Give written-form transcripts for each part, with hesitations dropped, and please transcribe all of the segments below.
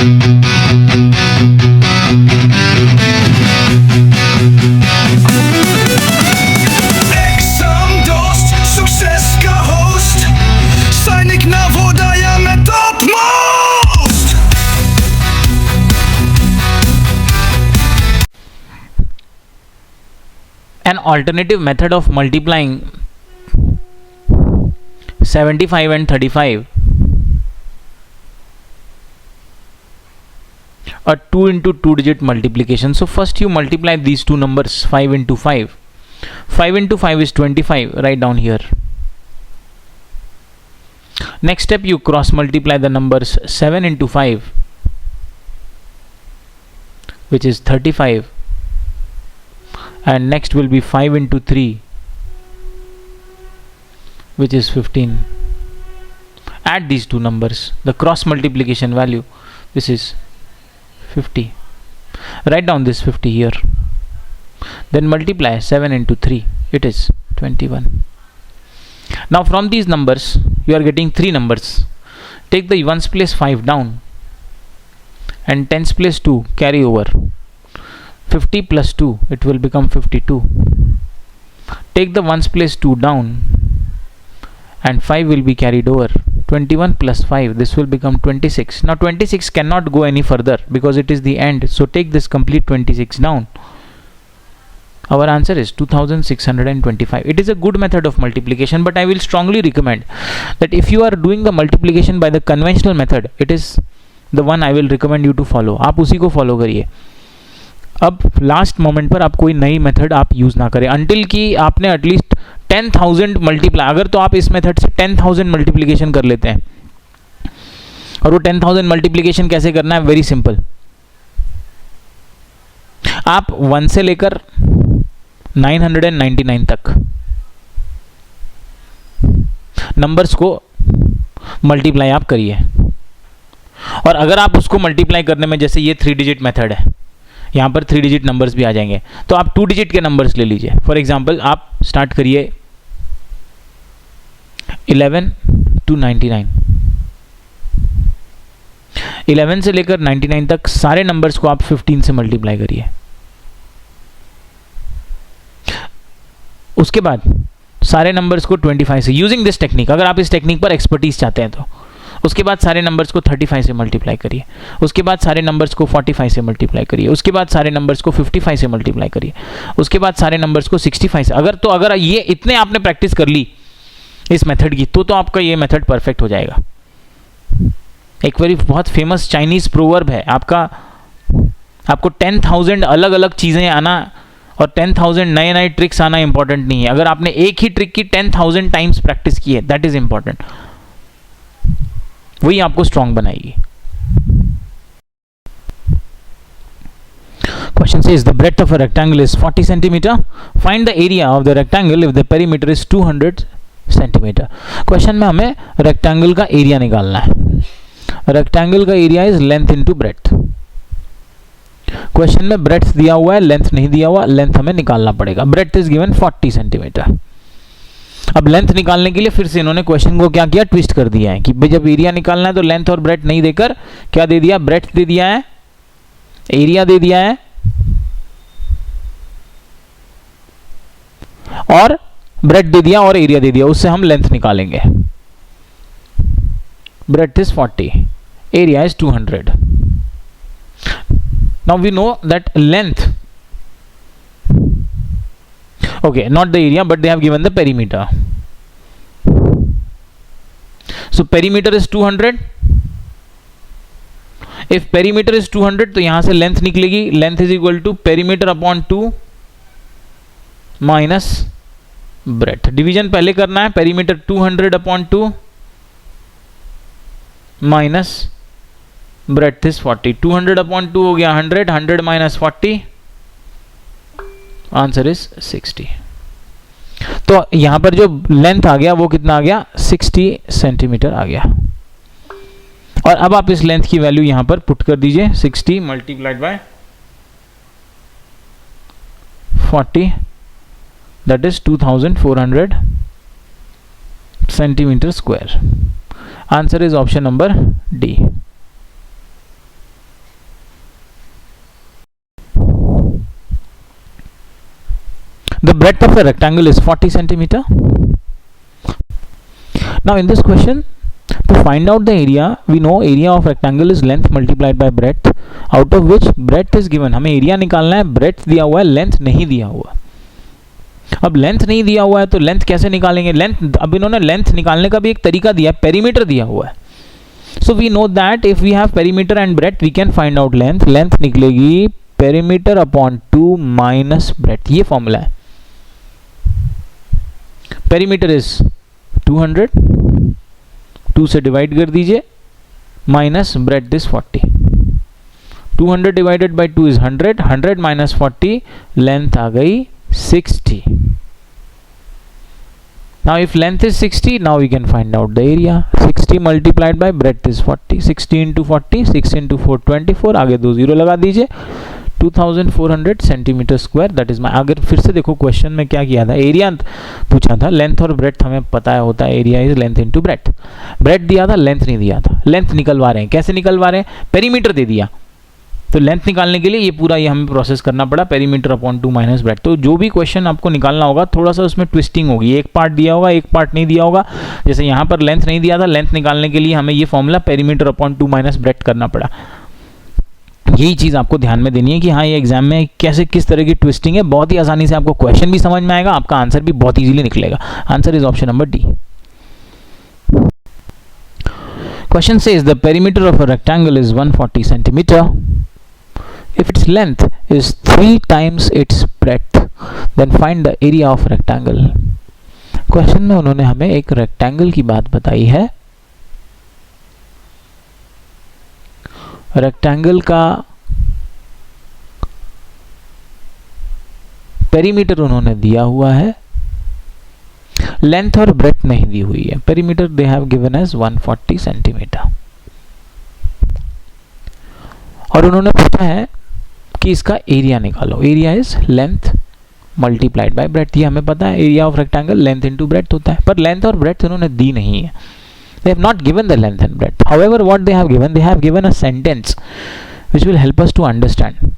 An alternative method of multiplying 75 and 35, a 2 into 2 digit multiplication. So first you multiply these two numbers, 5 into 5. 5 into 5 is 25, write down here. Next step, you cross multiply the numbers 7 into 5, which is 35, and next will be 5 into 3, which is 15. Add these two numbers, the cross multiplication value, this is 50. Write down this 50 here. Then multiply 7 into 3, it is 21. Now from these numbers you are getting three numbers. Take the ones place 5 down and tens place 2 carry over. 50 plus 2, it will become 52. Take the ones place 2 down and 5 will be carried over. 21 plus 5, this will become 26. Now 26 cannot go any further because it is the end, so take this complete 26 down. Our answer is 2625. It is a good method of multiplication, but I will strongly recommend that if you are doing the multiplication by the conventional method, it is the one I will recommend you to follow. आप उसी को follow करिए. अब last moment पर आप कोई नई method आप यूज़ ना करें अंटिल कि आपने एटलीस्ट 10,000 मल्टीप्लाई, अगर तो आप इस मेथड से 10,000 मल्टीप्लिकेशन कर लेते हैं. और वो 10,000 मल्टीप्लिकेशन कैसे करना है, वेरी सिंपल. आप 1 से लेकर 999 तक नंबर्स को मल्टीप्लाई आप करिए. और अगर आप उसको मल्टीप्लाई करने में, जैसे ये 3 डिजिट मेथड है, यहाँ पर 3 डिजिट नंबर्स भी आ जाएंगे, तो आप 2 डिजिट के नंबर्स ले लीजिए. फॉर एग्जांपल आप स्टार्ट करिए 11 to 99. 11 से लेकर 99 तक सारे नंबर्स को आप 15 से मल्टीप्लाई करिए. उसके बाद सारे नंबर्स को 25 से, यूजिंग दिस टेक्निक, अगर आप इस टेक्निक पर एक्सपर्टीज चाहते हैं तो. उसके बाद सारे नंबर्स को 35 से मल्टीप्लाई करिए. उसके बाद सारे नंबर्स को 45 से मल्टीप्लाई करिए. उसके बाद सारे नंबर्स को 55 से मल्टीप्लाई करिए. उसके बाद सारे नंबर्स को 65 से. अगर ये इतने आपने प्रैक्टिस कर ली इस मेथड की, तो आपका ये मेथड परफेक्ट हो जाएगा. एक वेरी बहुत फेमस चाइनीज प्रोवर्ब है, आपको 10,000 अलग अलग चीज़ें आना और 10,000 नए नए ट्रिक्स आना इंपॉर्टेंट नहीं है. अगर आपने एक ही ट्रिक की 10,000 टाइम्स प्रैक्टिस की है, दैट इज इंपॉर्टेंट. वही आपको स्ट्रांग बनाएगी. Question says the breadth of a rectangle is 40 centimeter. Find the area of the rectangle if the perimeter is 200 centimeter. Question में हमें रेक्टेंगल का एरिया निकालना है. रेक्टेंगल का area is length into breadth. Question में breadth दिया हुआ है, लेंथ नहीं दिया हुआ. लेंथ हमें निकालना पड़ेगा. Breadth is given 40 centimetre. अब लेंथ निकालने के लिए फिर से इन्होंने क्वेश्चन को क्या किया, ट्विस्ट कर दिया है कि भाई जब एरिया निकालना है तो लेंथ और ब्रेड्थ नहीं देकर क्या दे दिया, ब्रेड्थ दे दिया है, एरिया दे दिया है और ब्रेड्थ दे दिया और एरिया दे दिया. उससे हम लेंथ निकालेंगे. Breadth is 40, area is 200. Now we know that length, okay, not the area but they have given the perimeter. So perimeter is 200. If perimeter is 200 तो यहां से लेंथ निकलेगी. Length is equal to perimeter upon 2 minus breadth. Division पहले करना है. Perimeter 200 upon 2 minus breadth is 40. 200 upon 2 हो गया 100. 100 minus 40, answer is 60. तो यहां पर जो लेंथ आ गया वो कितना आ गया, 60 सेंटीमीटर आ गया. और अब आप इस लेंथ की वैल्यू यहां पर पुट कर दीजिए. 60 multiplied by 40, that is 2400 centimetre square. Answer is option number D. The breadth of a rectangle is 40 centimeter. Now in this question, to find out the area, we know area of rectangle is length multiplied by breadth, out of which breadth is given. हमें area निकालना है, breadth दिया हुआ है, length नहीं दिया हुआ. अब लेंथ नहीं दिया हुआ है तो लेंथ कैसे निकालेंगे? लेंथ, अब इन्होंने लेंथ निकालने का भी एक तरीका दिया है, पेरीमीटर दिया हुआ है. So we know that if we have perimeter and breadth we can find out length. Length निकलेगी पेरीमीटर अपॉन 2 माइनस ब्रेड्थ. ये फॉर्मूला है. पेरीमीटर इज 200, 2 से डिवाइड कर दीजिए, minus breadth is 40. 200 divided by 2 is 100, 100 minus 40, length आ गई 60. Now if length is 60, now we can find out the area. 60 multiplied by breadth is 40. 60 into 40, 6 into 4 24. आगे 2 0 लगा दीजिए. 2400 centimetre square. That is my. अगर फिर से देखो क्वेश्चन में क्या किया था, एरिया पूछा था, लेंथ और ब्रेड्थ हमें पता है होता है area is length into breadth. Breadth दिया था, लेंथ नहीं दिया था. लेंथ निकलवा रहे हैं, कैसे निकलवा रहे हैं? पेरीमीटर दे दिया, तो लेंथ निकालने के लिए ये पूरा ये हमें प्रोसेस करना पड़ा, पेरीमीटर अपॉन 2 माइनस ब्रेड्थ. तो जो भी क्वेश्चन आपको निकालना होगा थोड़ा सा उसमें ट्विस्टिंग होगी. एक पार्ट दिया होगा, एक पार्ट नहीं दिया होगा. जैसे यहाँ पर लेंथ नहीं दिया था, लेंथ निकालने के लिए हमें ये formula perimeter upon 2 minus breadth करना पड़ा. यही चीज़ आपको ध्यान में देनी है कि हाँ ये एग्जाम में कैसे किस तरह की ट्विस्टिंग है. बहुत ही आसानी से आपको क्वेश्चन भी समझ में आएगा, आपका आंसर भी बहुत ईजिली निकलेगा. Answer is option number D. Question says the perimeter of a rectangle is 140 centimetre. If its length is 3 times its breadth, then find the area of rectangle. Question में उन्होंने हमें एक रेक्टेंगल की बात बताई है. रेक्टेंगल का पेरीमीटर उन्होंने दिया हुआ है, लेंथ और ब्रेड्थ नहीं दी हुई है. Perimeter they have given as 140 centimetre. और उन्होंने पूछा है कि इसका एरिया निकालो. Area is length multiplied by breadth. ये हमें पता है, area of rectangle length into breadth होता है. पर लेंथ और ब्रेड्थ उन्होंने दी नहीं है. They have not given the length and breadth. However, what they have given a sentence which will help us to understand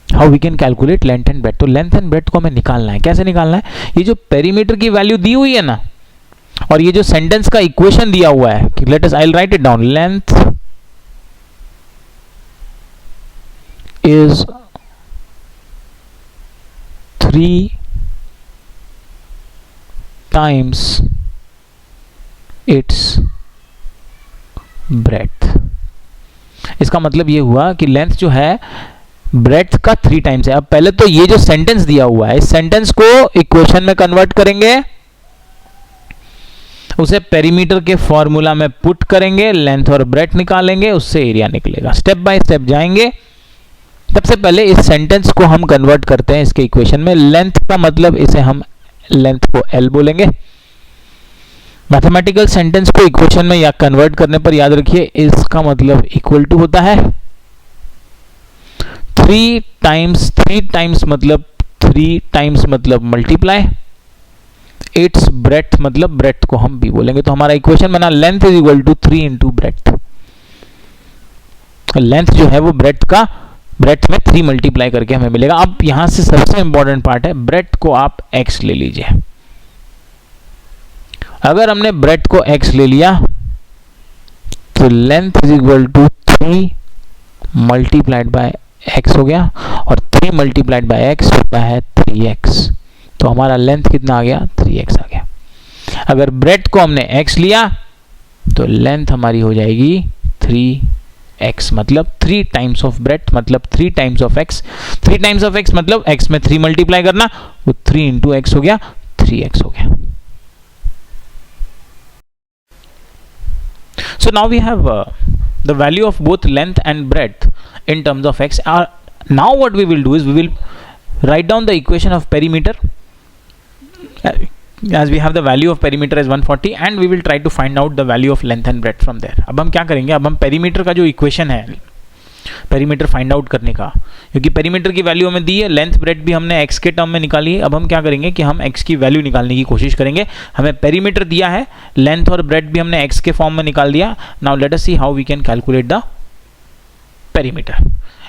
how we can calculate length and breadth. तो length and breadth को हमें निकालना है. कैसे निकालना है? ये जो पेरीमीटर की वैल्यू दी हुई है ना, और ये जो सेंटेंस का इक्वेशन दिया हुआ है कि let us, I will write it down. Length is 3 times its breadth. इसका मतलब ये हुआ कि लेंथ जो है ब्रेड्थ का 3 टाइम्स है. अब पहले तो ये जो सेंटेंस दिया हुआ है, इस सेंटेंस को इक्वेशन में कन्वर्ट करेंगे, उसे पेरीमीटर के फॉर्मूला में पुट करेंगे, लेंथ और ब्रेड्थ निकालेंगे, उससे एरिया निकलेगा. स्टेप बाय स्टेप जाएंगे. सबसे पहले इस सेंटेंस को हम कन्वर्ट करते हैं इसके इक्वेशन में. लेंथ का मतलब इसे हम लेंथ को L बोलेंगे. मैथमेटिकल सेंटेंस को इक्वेशन में या कन्वर्ट करने पर याद रखिए इसका मतलब इक्वल टू होता है 3 टाइम्स. 3 टाइम्स मतलब मल्टीप्लाई. इट्स ब्रेड्थ मतलब ब्रेड्थ को हम B बोलेंगे. तो हमारा इक्वेशन बना length is equal to 3 into breadth. Length जो है वो ब्रेड्थ में 3 मल्टीप्लाई करके हमें मिलेगा. अब यहां से सबसे इंपॉर्टेंट पार्ट है, ब्रेड्थ को आप x ले लीजिए. अगर हमने ब्रेड्थ को x ले लिया तो length is equal to 3 multiplied by x हो गया, और 3 मल्टीप्लाइड बाय x होता है 3x. तो हमारा लेंथ कितना आ गया? 3x आ गया. अगर ब्रेड्थ को हमने x लिया तो लेंथ हमारी हो जाएगी 3x, मतलब 3 टाइम्स ऑफ ब्रेड्थ मतलब 3 times of x. 3 times of x मतलब x में 3 मल्टीप्लाई करना, वो 3 इंटू x हो गया, 3x हो गया. So now we have the value of both length and breadth in terms of x. Now what we will do is we will write down the equation of perimeter as we have the value of perimeter as 140 and we will try to find out the value of length and breadth from there. अब हम क्या करेंगे? अब हम perimeter का जो equation है perimeter find out करने का, क्योंकि पेरीमीटर की वैल्यू हमें दी है, लेंथ ब्रेड्थ भी हमने x के टर्म में निकाली है. अब हम क्या करेंगे कि हम x की वैल्यू निकालने की कोशिश करेंगे. हमें पेरीमीटर दिया है, लेंथ और ब्रेड्थ भी हमने x के फॉर्म में निकाल दिया. Now let us see how we can calculate the perimeter,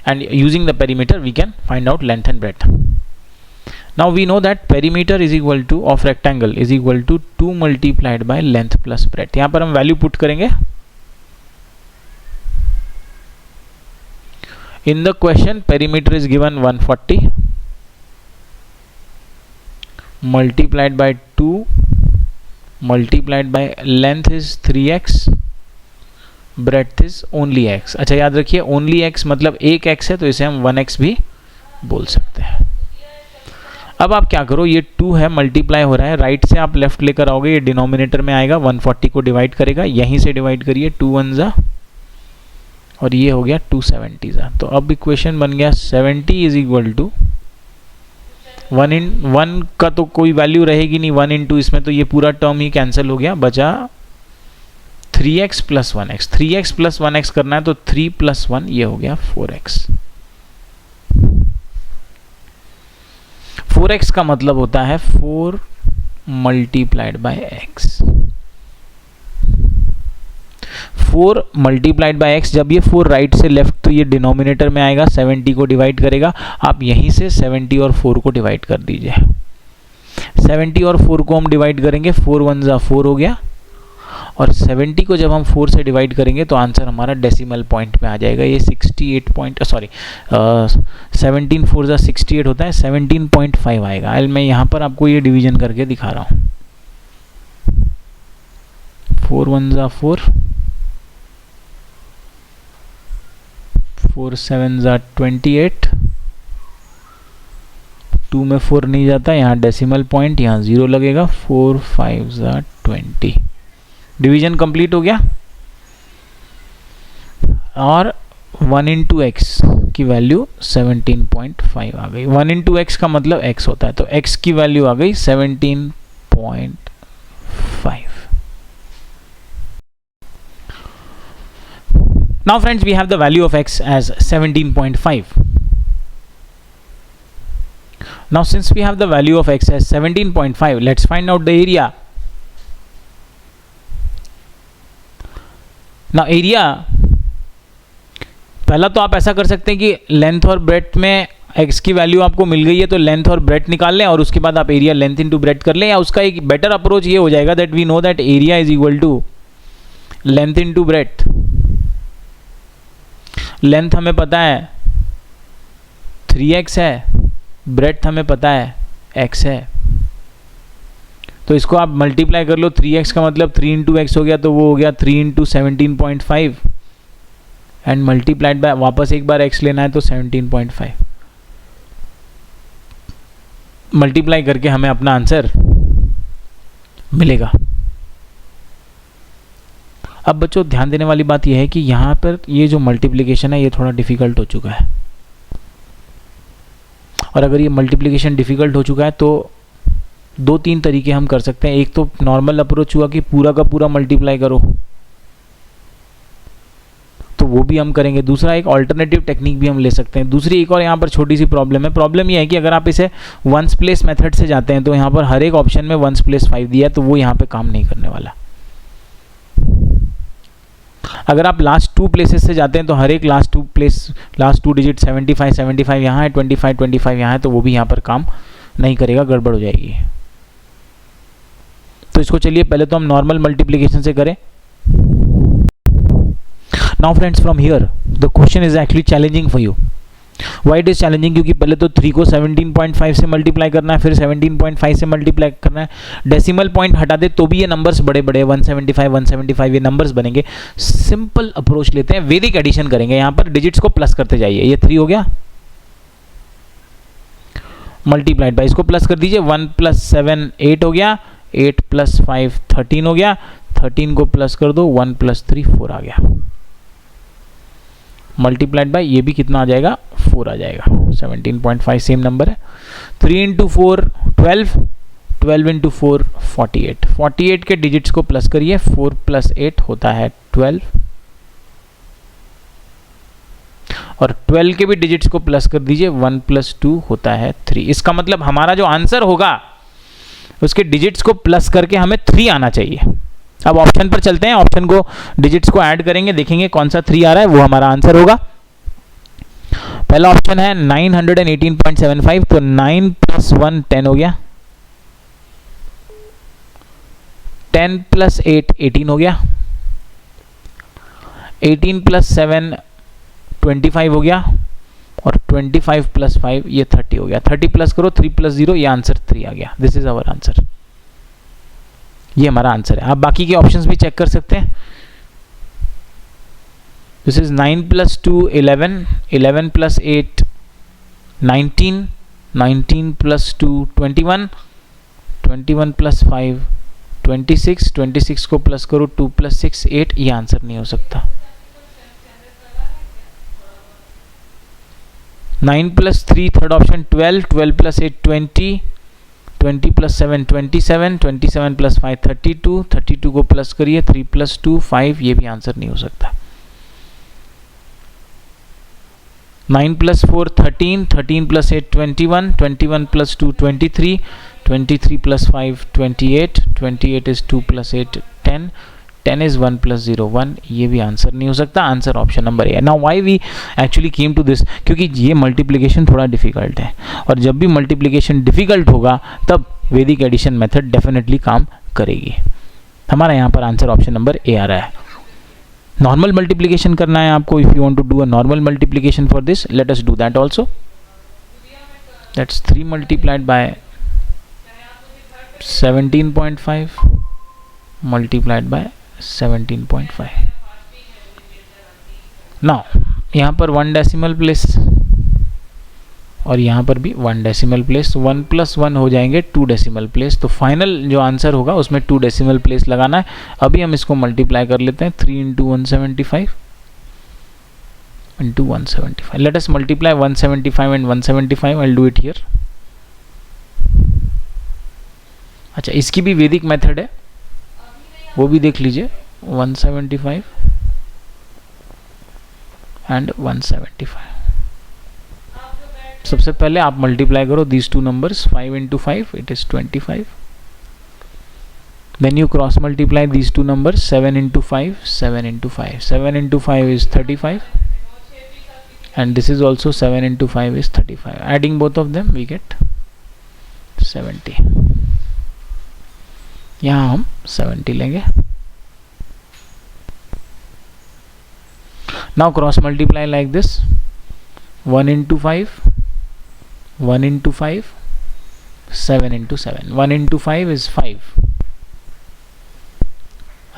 and using the perimeter we can find out length and breadth. Now we know that perimeter is equal to of rectangle is equal to 2 multiplied by length plus breadth. यहाँ पर हम value put करेंगे. In the question perimeter is given 140 multiplied by 2 multiplied by length is 3x, breadth is only x. अच्छा याद रखिए only x मतलब एक x है तो इसे हम 1x भी बोल सकते हैं. अब आप क्या करो, ये 2 है मल्टीप्लाई हो रहा है, राइट से आप लेफ्ट लेकर आओगे, ये डिनोमिनेटर में आएगा, 140 को डिवाइड करेगा, यहीं से डिवाइड करिए, 2 1 जा और ये हो गया 270 जा. तो अब इक्वेशन बन गया 70 इज इक्वल टू 1 का तो कोई वैल्यू रहेगी नहीं, 1 इंटू इसमें तो ये पूरा टर्म ही कैंसिल हो गया, बचा 3x plus 1x. 3x plus 1x करना है तो 3 प्लस 1 ये हो गया 4x. 4x का मतलब होता है 4 multiplied by x. 4 multiplied by x, जब ये 4 राइट से लेफ्ट तो ये डिनोमिनेटर में आएगा, 70 को डिवाइड करेगा. आप यहीं से 70 और 4 को डिवाइड कर दीजिए. 70 और 4 को हम डिवाइड करेंगे, 4 1 जा 4 हो गया, और 70 को जब हम 4 से डिवाइड करेंगे तो आंसर हमारा डेसिमल पॉइंट में आ जाएगा. ये 17 4 जा 68 होता है, 17.5 आएगा. मैं यहाँ पर आपको ये डिवीजन करके दिखा रहा हूँ. 4 1 जा 4, 4 7 जा 28, 2 में 4 नहीं जाता, यहाँ डेसिमल पॉइंट, यहाँ 0 लगेगा, 4 5 जा 20. डिवीजन कंप्लीट हो गया. और 1 इंटू एक्स की वैल्यू 17.5 आ गई. 1 इंटू एक्स का मतलब x होता है, तो x की वैल्यू आ गई 17.5. Now friends, we have the value of x as 17.5. Now since we have the value of x as 17.5, let's find out the area. Now area, पहला तो आप ऐसा कर सकते हैं कि लेंथ और ब्रेड्थ में x की वैल्यू आपको मिल गई है तो लेंथ और ब्रेड्थ निकाल लें और उसके बाद आप एरिया लेंथ इनटू ब्रेड्थ कर लें. या उसका एक बेटर अप्रोच ये हो जाएगा that we know that area is equal to length into breadth. Length हमें पता है 3x है, ब्रेड्थ हमें पता है x है, तो इसको आप मल्टीप्लाई कर लो. 3x का मतलब 3 इंटू एक्स हो गया, तो वो हो गया 3 इंटू 17.5 एंड मल्टीप्लाइड बाय, वापस एक बार x लेना है तो 17.5 मल्टीप्लाई करके हमें अपना आंसर मिलेगा. अब बच्चों ध्यान देने वाली बात यह है कि यहाँ पर ये जो मल्टीप्लिकेशन है ये थोड़ा डिफिकल्ट हो चुका है, और अगर ये मल्टीप्लिकेशन डिफिकल्ट हो चुका है तो 2-3 तरीके हम कर सकते हैं. एक तो नॉर्मल अप्रोच हुआ कि पूरा का पूरा मल्टीप्लाई करो, तो वो भी हम करेंगे. दूसरा एक ऑल्टरनेटिव टेक्निक भी हम ले सकते हैं. दूसरी एक और यहाँ पर छोटी सी प्रॉब्लम है. प्रॉब्लम ये है कि अगर आप इसे वंस प्लेस मेथड से जाते हैं तो यहाँ पर हर एक ऑप्शन में वंस प्लेस 5 दिया है, तो वो यहाँ पे काम नहीं करने वाला. अगर आप लास्ट 2 प्लेसेस से जाते हैं तो हर एक लास्ट 2 डिजिट 75 यहाँ है, 25 यहाँ है, तो वो भी यहाँ पर काम नहीं करेगा, गड़बड़ हो जाएगी. तो इसको चलिए पहले तो हम नॉर्मल मल्टीप्लिकेशन से करें. Now friends, from here the question is actually challenging for you. Why it is challenging? क्योंकि पहले तो 3 को 17.5 से मल्टीप्लाई करना है, फिर 17.5 से मल्टीप्लाई करना है. डेसिमल पॉइंट हटा दे तो भी ये नंबर्स बड़े बड़े 175 ये नंबर्स बनेंगे. सिंपल अप्रोच लेते हैं, वैदिक एडिशन करेंगे. यहाँ पर डिजिट्स को प्लस करते जाइए. ये 3 हो गया मल्टीप्लाइड बाय, इसको प्लस कर दीजिए. 1 + 7 8 हो गया, 8 + 5 13 हो गया, 13 को प्लस कर दो, 1 + 3 4 आ गया. मल्टीप्लाइड बाय ये भी कितना आ जाएगा, 4 आ जाएगा. 17.5 सेम नंबर है. 3 × 4 12, 12 × 4 48. 48 के डिजिट्स को प्लस करिए. 4 + 8 होता है 12, और 12 के भी डिजिट्स को प्लस कर दीजिए. 1 + 2 होता है 3. इसका मतलब हमारा जो आंसर होगा उसके डिजिट्स को प्लस करके हमें 3 आना चाहिए. अब ऑप्शन पर चलते हैं, ऑप्शन को डिजिट्स को ऐड करेंगे, देखेंगे कौन सा 3 आ रहा है, वो हमारा आंसर होगा. पहला ऑप्शन है 918.75, तो 9 + प्लस 1 10 हो गया, 10 प्लस 8 18 हो गया, 18 प्लस 7 25 हो गया, और 25 प्लस 5 ये 30 हो गया। 30 प्लस करो, 3 प्लस 0, ये आंसर 3 आ गया। दिस इज आवर आंसर, ये हमारा आंसर है। आप बाकी के ऑप्शंस भी चेक कर सकते हैं। This is 9 plus 2 11, 11 plus 8 19, 19 plus 2 21, 21 plus 5 26, 26 को प्लस करो, 2 प्लस 6 8, ये आंसर नहीं हो सकता। 9 plus 3 third option 12, 12 plus 8 20, 20 plus 7 27, 27 plus 5 32, 32 को प्लस करिए, 3 प्लस 2 5, ये भी आंसर नहीं हो सकता। 9 plus 4 13, 13 plus 8 21, 21 plus 2 23, 23 plus 5 28, 28 is 2 plus 8 10, 10 is 1 plus 0 1, ये भी आंसर नहीं हो सकता। Answer option number A. Now why we actually came to this, क्योंकि ये मल्टीप्लिकेशन थोड़ा डिफिकल्ट है, और जब भी मल्टीप्लिकेशन डिफिकल्ट होगा तब वैदिक एडिशन मेथड डेफिनेटली काम करेगी। हमारा यहाँ पर आंसर ऑप्शन नंबर ए आ रहा है। नॉर्मल मल्टीप्लिकेशन करना है आपको। If you want to do a normal multiplication for this, let us do that also. That's 3 multiplied by 17.5 multiplied by 17.5। Now यहाँ पर 1 डेसिमल प्लेस, और यहाँ पर भी 1 डेसिमल प्लेस। 1 प्लस 1 हो जाएंगे 2 डेसिमल प्लेस। तो फाइनल जो आंसर होगा उसमें 2 डेसिमल प्लेस लगाना है। अभी हम इसको मल्टीप्लाई कर लेते हैं। 3 into 175 into 175। Let us multiply 175 and 175। I will do it here. अच्छा, इसकी भी वैदिक मेथड है, वो भी देख लीजिए। 175 एंड 175। सबसे पहले आप मल्टीप्लाई करो these two numbers. 5 into 5 it is 25। Then you cross multiply these two numbers. 7 into 5 7 into 5 7 into 5 is 35, and this is also 7 into 5 is 35. Adding both of them we get 70. यहाँ हम 70 लेंगे। Now cross multiply like this. 1 into 5 1 into 5 7 into 7. 1 into 5 is 5.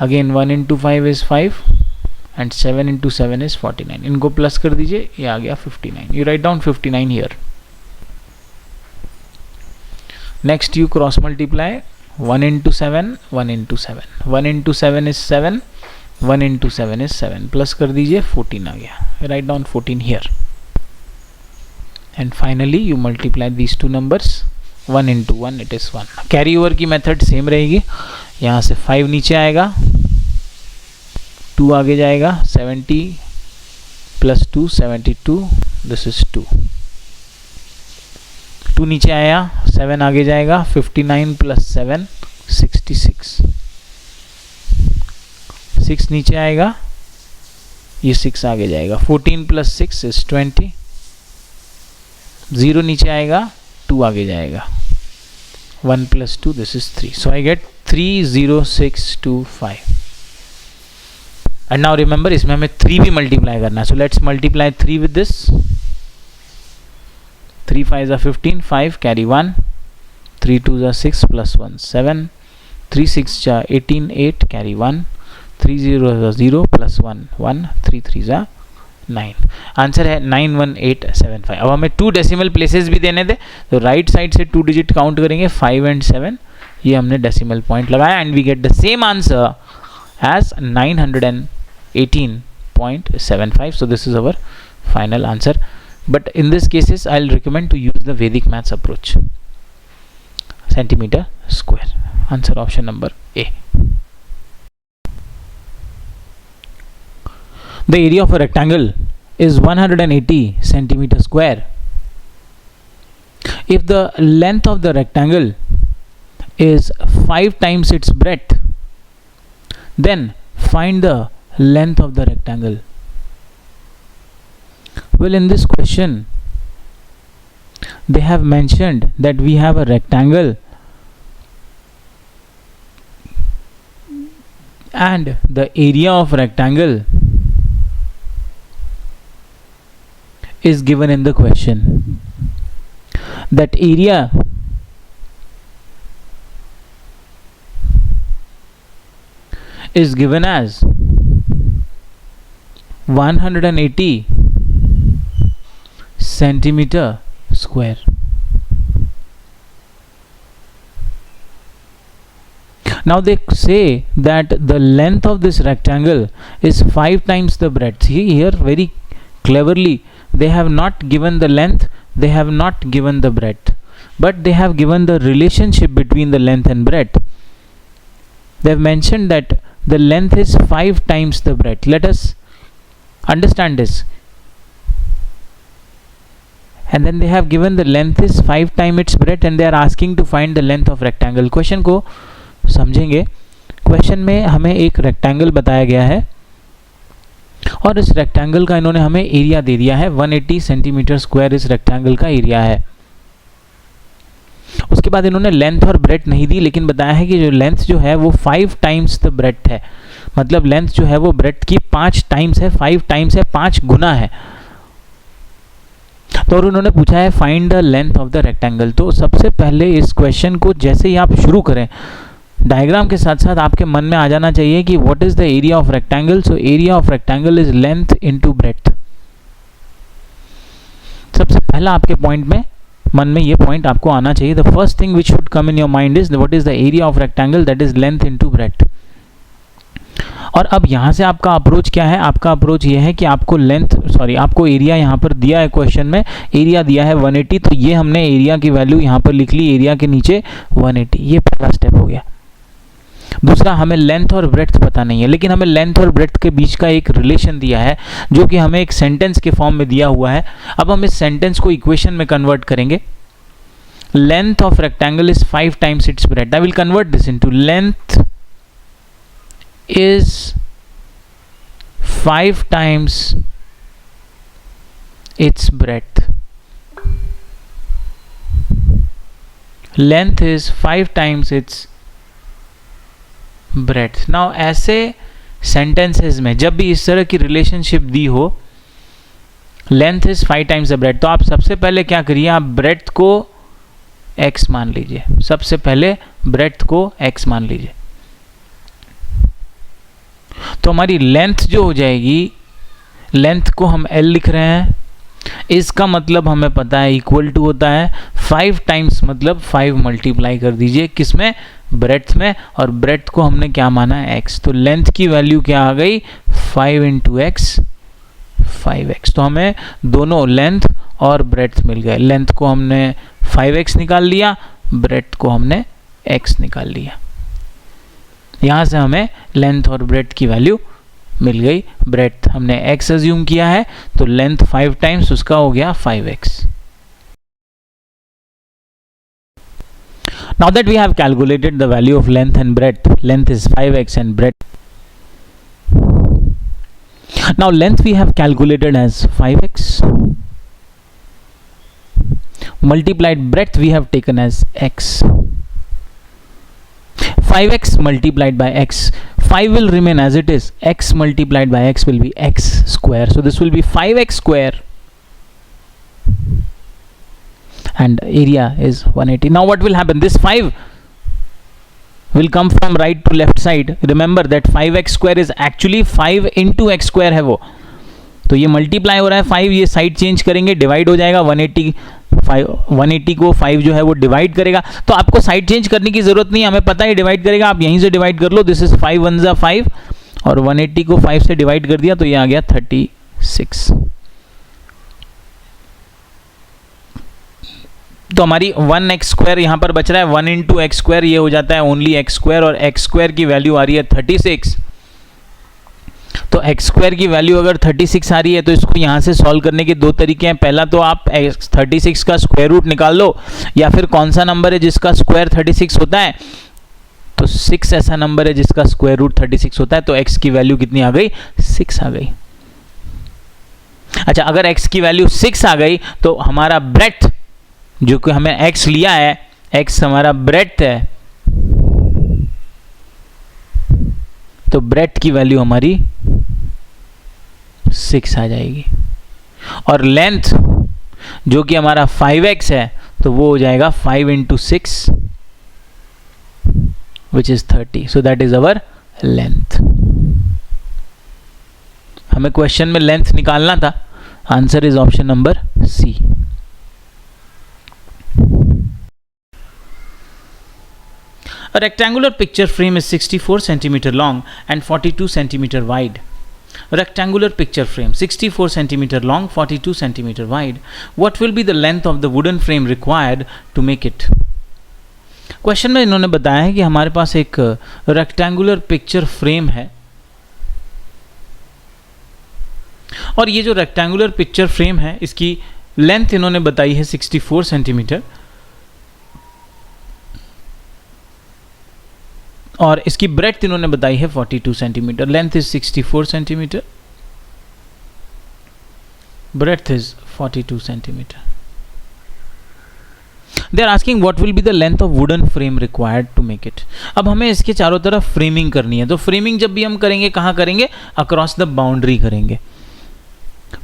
Again 1 into 5 is 5 and 7 into 7 is 49. इनको plus कर दीजिए, ये आ गया 59. You write down 59 here. Next you cross multiply 1 into 7 1 into 7. 1 into 7 is 7, 1 into 7 is 7. Plus कर दीजिए, 14 आ गया. You write down 14 here. And finally you multiply these two numbers. 1 into 1 it is 1. Carry over की method same रहेगी। यहाँ से 5 नीचे आएगा, 2 आगे जाएगा। 70 प्लस 2 72, दिस इज 2। 2 नीचे आया, 7 आगे जाएगा। 59 प्लस 7 66। 6 नीचे आएगा, ये 6 आगे जाएगा। 14 प्लस 6 इज 20। 0 नीचे आएगा, 2 आगे जाएगा। 1 plus 2, this is 3. So I get 30625. And now remember, इसमें हमें 3 भी मल्टीप्लाई करना है. So let's multiply 3 with this. 3 5s are 15, 5 carry 1, 3 2s are 6 plus 1 7, 3 6s are 18, 8 carry 1, 3 0s are 0 plus 1 1, 3 3s are 9. Answer है 91875. अब हमें 2 डेसिमल प्लेसेस भी देने थे, तो राइट साइड से 2 डिजिट काउंट करेंगे, 5 एंड 7. ये हमने डेसिमल पॉइंट लगाया and we get the same answer as 918.75. So this is our final answer. But in this cases, I'll recommend to use the Vedic maths approach. Centimeter square. Answer option number A. The area of a rectangle is 180 centimeter square. If the length of the rectangle is 5 times its breadth, then find the length of the rectangle. Well, in this question, they have mentioned that we have a rectangle and the area of rectangle is given in the question. That area is given as 180 centimeter square. Now they say that the length of this rectangle is 5 times the breadth. See here, very cleverly they have not given the length, they have not given the breadth, but they have given the relationship between the length and breadth. They have mentioned that the length is 5 times the breadth. Let us understand this. And then they have given the length is 5 times its breadth and they are asking to find the length of rectangle. Question को समझेंगे. Question में हमें एक rectangle बताया गया है और इस रेक्टेंगल का इन्होंने हमें एरिया दे दिया है. 180 सेंटीमीटर स्क्वायर इस रेक्टेंगल का एरिया है. उसके बाद इन्होंने लेंथ और ब्रेड्थ नहीं दी, लेकिन बताया है कि जो लेंथ जो है वो 5 टाइम्स द ब्रेड्थ है. मतलब लेंथ जो है वो ब्रेड्थ की 5 टाइम्स है, 5 टाइम्स है, 5 गुना है. तो और उन्होंने पूछा है find the length of the rectangle. तो सबसे पहले इस क्वेश्चन को जैसे ही आप शुरू करें, डायग्राम के साथ साथ आपके मन में आ जाना चाहिए कि what is the area of rectangle. So area of rectangle is length into breadth. सबसे पहला आपके पॉइंट में मन में ये पॉइंट आपको आना चाहिए. The first thing which should come in your mind is what is the area of rectangle, that is length into breadth. और अब यहाँ से आपका अप्रोच क्या है? आपका अप्रोच ये है कि आपको आपको एरिया यहाँ पर दिया है, क्वेश्चन में एरिया दिया है 180, तो ये हमने एरिया की वैल्यू यहाँ पर लिख ली, एरिया के नीचे 180. ये पहला स्टेप हो गया. दूसरा, हमें लेंथ और ब्रेड्थ पता नहीं है, लेकिन हमें लेंथ और ब्रेड्थ के बीच का एक रिलेशन दिया है जो कि हमें एक सेंटेंस के फॉर्म में दिया हुआ है. अब हम इस सेंटेंस को इक्वेशन में कन्वर्ट करेंगे. Length of rectangle is 5 times it's breadth. I will convert this into length is 5 times its breadth. Length is 5 times its breadth. Now ऐसे sentences में जब भी इस तरह की रिलेशनशिप दी हो, length is 5 times the breadth, तो आप सबसे पहले क्या करिए, आप ब्रेड्थ को x मान लीजिए. सबसे पहले ब्रेड्थ को x मान लीजिए. तो हमारी लेंथ जो हो जाएगी, लेंथ को हम L लिख रहे हैं. इसका मतलब हमें पता है इक्वल टू होता है 5 टाइम्स, मतलब 5 मल्टीप्लाई कर दीजिए किसमें, ब्रेड्थ में, और ब्रेड्थ को हमने क्या माना है x. तो लेंथ की वैल्यू क्या आ गई, 5 इंटू एक्स, 5x. तो हमें दोनों लेंथ और ब्रेड्थ मिल गए. लेंथ को हमने 5x निकाल लिया, ब्रेड्थ को हमने x निकाल लिया. यहाँ से हमें लेंथ और ब्रेड्थ की वैल्यू मिल गई. ब्रेड्थ हमने x अज्यूम किया है, तो लेंथ 5 टाइम्स उसका हो गया 5x. Now that we have calculated the value of length and breadth, length is 5x and breadth. Now length we have calculated as 5x. Multiplied breadth we have taken as x. 5x multiplied by x, 5 will remain as it is, x multiplied by x will be x square. So this will be 5x square and area is 180. Now what will happen, this 5 will come from right to left side. Remember that 5x square is actually 5 into x square है वो, तो ये multiply हो रहा है 5, ये side change करेंगे, divide हो जाएगा 180 को 5 जो है वो डिवाइड करेगा. तो आपको साइड चेंज करने की जरूरत नहीं है, हमें पता है डिवाइड करेगा, आप यहीं से डिवाइड कर लो. दिस इज 5 1 जा 5 और 180 को 5 से डिवाइड कर दिया, तो ये आ गया 36. तो हमारी 1x स्क्वायर यहाँ पर बच रहा है, 1 इंटू एक्स स्क्वायर ये हो जाता है ओनली एक्स स्क्वायर, और एक्स स्क्वायर की वैल्यू आ रही है 36. तो x स्क्वायर की वैल्यू अगर 36 आ रही है, तो इसको यहाँ से सॉल्व करने के दो तरीके हैं. पहला तो आप 36 का स्क्वायर रूट निकाल लो, या फिर कौन सा नंबर है जिसका स्क्वायर 36 होता है, तो 6 ऐसा नंबर है जिसका स्क्वायर रूट 36 होता है. तो x की वैल्यू कितनी आ गई, 6 आ गई. अच्छा, अगर x की वैल्यू 6 आ गई तो हमारा ब्रेड्थ जो कि हमें x लिया है, x हमारा ब्रेड्थ है, तो ब्रेड्थ की वैल्यू हमारी 6 आ जाएगी, और लेंथ जो कि हमारा 5x है तो वो हो जाएगा 5 × 6 which is 30. So that is our length. हमें क्वेश्चन में लेंथ निकालना था. Answer is option number C. A rectangular picture frame is 64 centimeter long and 42 centimeter wide. Rectangular picture frame 64 centimeter long, 42 centimeter wide. What will be the length of the wooden frame required to make it? Question में इन्होंने बताया है कि हमारे पास एक rectangular picture frame है, और ये जो रेक्टेंगुलर पिक्चर फ्रेम है इसकी लेंथ इन्होंने बताई है 64 सेंटीमीटर, और इसकी ब्रेड्थ इन्होंने बताई है 42 centimetre. Length is 64 centimetre, breadth is 42 centimeter. They are asking what will be the length of wooden frame required to make it. अब हमें इसके चारों तरफ फ्रेमिंग करनी है, तो फ्रेमिंग जब भी हम करेंगे कहाँ करेंगे? अक्रॉस द बाउंड्री करेंगे.